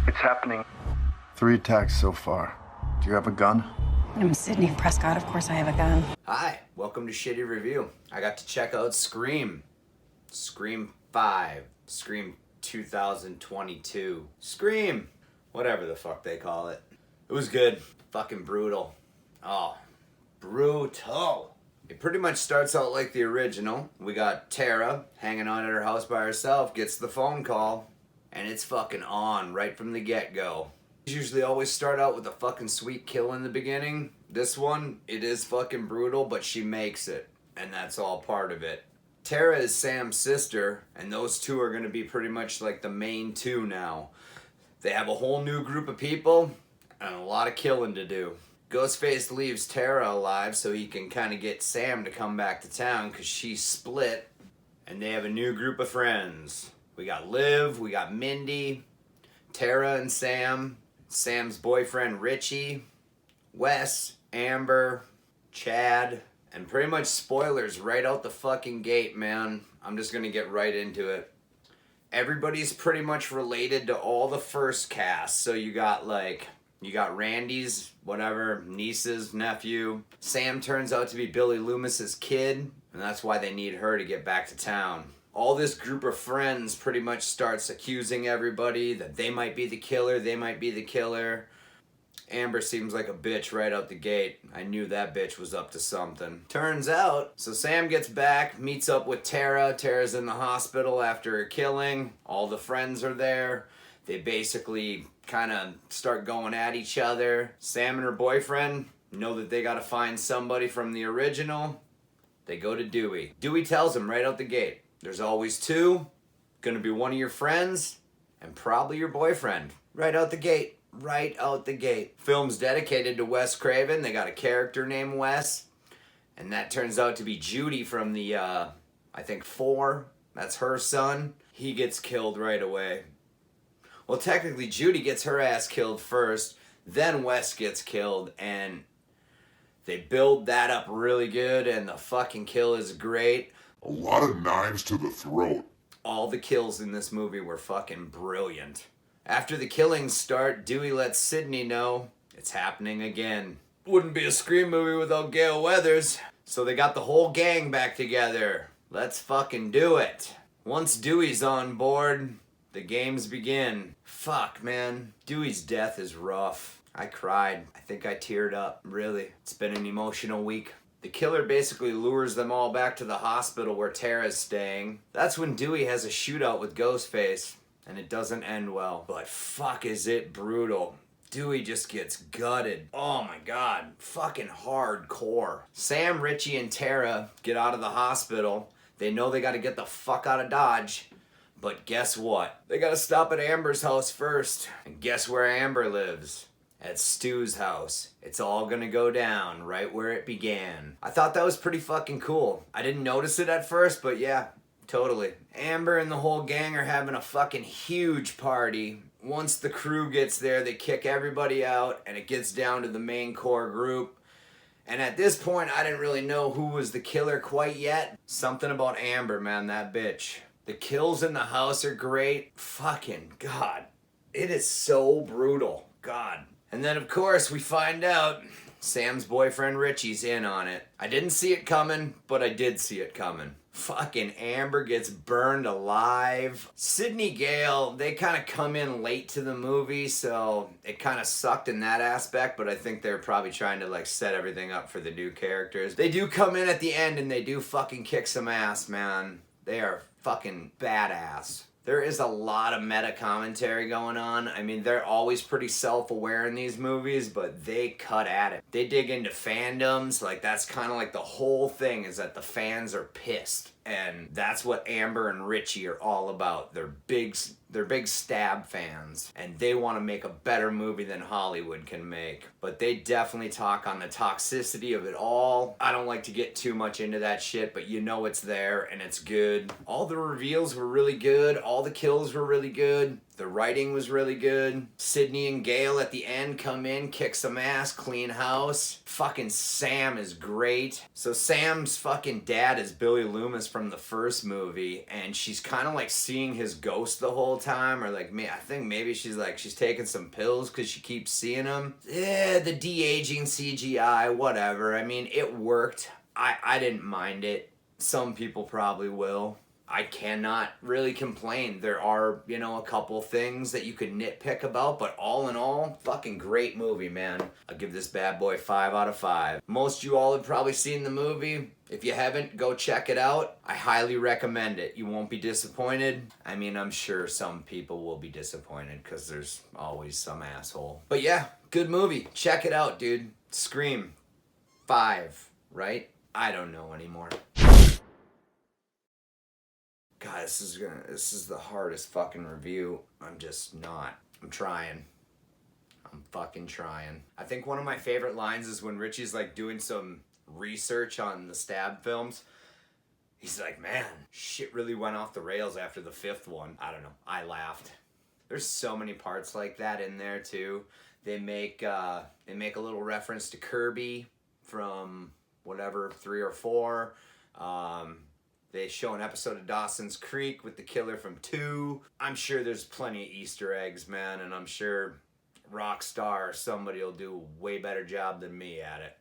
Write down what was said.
It's happening. 3 attacks so far. Do you have a gun? I'm Sydney Prescott. Of course I have a gun. Hi, welcome to Shitty Review. I got to check out Scream. Scream 5. Scream 2022. Scream! Whatever the fuck they call it. It was good. Fucking brutal. Oh, brutal. It pretty much starts out like the original. We got Tara hanging out at her house by herself, gets the phone call, and it's fucking on right from the get-go. Usually always start out with a fucking sweet kill in the beginning. This one, it is fucking brutal, but she makes it, and that's all part of it. Tara is Sam's sister, and those two are going to be pretty much like the main two now. They have a whole new group of people, and a lot of killing to do. Ghostface leaves Tara alive so he can kind of get Sam to come back to town because she's split, and they have a new group of friends. We got Liv, we got Mindy, Tara and Sam, Sam's boyfriend Richie, Wes, Amber, Chad, and pretty much spoilers right out the fucking gate, man. I'm just gonna get right into it. Everybody's pretty much related to all the first cast. So you got Randy's, whatever, niece's nephew. Sam turns out to be Billy Loomis's kid, and that's why they need her to get back to town. All this group of friends pretty much starts accusing everybody that they might be the killer, they might be the killer. Amber seems like a bitch right out the gate. I knew that bitch was up to something. Turns out, so Sam gets back, meets up with Tara. Tara's in the hospital after a killing. All the friends are there. They basically kind of start going at each other. Sam and her boyfriend know that they gotta find somebody from the original. They go to Dewey. Dewey tells them right out the gate, there's always two, gonna be one of your friends, and probably your boyfriend. Right out the gate. Right out the gate. Film's dedicated to Wes Craven. They got a character named Wes, and that turns out to be Judy from the, I think 4. That's her son. He gets killed right away. Well, technically, Judy gets her ass killed first, then Wes gets killed, and they build that up really good, and the fucking kill is great. A lot of knives to the throat. All the kills in this movie were fucking brilliant. After the killings start, Dewey lets Sydney know it's happening again. Wouldn't be a Scream movie without Gale Weathers. So they got the whole gang back together. Let's fucking do it. Once Dewey's on board, the games begin. Fuck, man. Dewey's death is rough. I cried. I think I teared up. Really. It's been an emotional week. The killer basically lures them all back to the hospital where Tara's staying. That's when Dewey has a shootout with Ghostface. And it doesn't end well. But fuck is it brutal. Dewey just gets gutted. Oh my god. Fucking hardcore. Sam, Richie, and Tara get out of the hospital. They know they gotta get the fuck out of Dodge. But guess what? They gotta stop at Amber's house first. And guess where Amber lives? At Stu's house. It's all gonna go down right where it began. I thought that was pretty fucking cool. I didn't notice it at first, but yeah. Totally. Amber and the whole gang are having a fucking huge party. Once the crew gets there, they kick everybody out, and it gets down to the main core group. And at this point, I didn't really know who was the killer quite yet. Something about Amber, man, that bitch. The kills in the house are great. Fucking God. It is so brutal. God. And then, of course, we find out Sam's boyfriend Richie's in on it. I didn't see it coming, but I did see it coming. Fucking Amber gets burned alive. Sydney Gale, they kind of come in late to the movie, so it kind of sucked in that aspect, but I think they're probably trying to like set everything up for the new characters. They do come in at the end and they do fucking kick some ass, man. They are fucking badass. There is a lot of meta commentary going on. I mean, they're always pretty self-aware in these movies, but they cut at it. They dig into fandoms. Like, that's kind of like the whole thing is that the fans are pissed. And that's what Amber and Richie are all about. They're big Stab fans. And they want to make a better movie than Hollywood can make. But they definitely talk on the toxicity of it all. I don't like to get too much into that shit, but you know it's there and it's good. All the reveals were really good. All the kills were really good. The writing was really good. Sydney and Gale at the end come in, kick some ass, clean house. Fucking Sam is great. So Sam's fucking dad is Billy Loomis from the first movie, and she's kind of like seeing his ghost the whole time, or like, I think maybe she's taking some pills because she keeps seeing him. Yeah, the de-aging CGI, whatever. I mean, it worked. I didn't mind it. Some people probably will. I cannot really complain. There are, a couple things that you could nitpick about, but all in all, fucking great movie, man. I'll give this bad boy 5 out of 5. Most of you all have probably seen the movie. If you haven't, go check it out. I highly recommend it. You won't be disappointed. I mean, I'm sure some people will be disappointed because there's always some asshole. But yeah, good movie. Check it out, dude. Scream 5, right? I don't know anymore. God, this is the hardest fucking review. I'm just not. I'm trying. I'm fucking trying. I think one of my favorite lines is when Richie's like doing some research on the Stab films. He's like, man, shit really went off the rails after the 5th one. I don't know. I laughed. There's so many parts like that in there too. They make a little reference to Kirby from whatever, 3 or 4. They show an episode of Dawson's Creek with the killer from 2. I'm sure there's plenty of Easter eggs, man, and I'm sure Rockstar or somebody will do a way better job than me at it.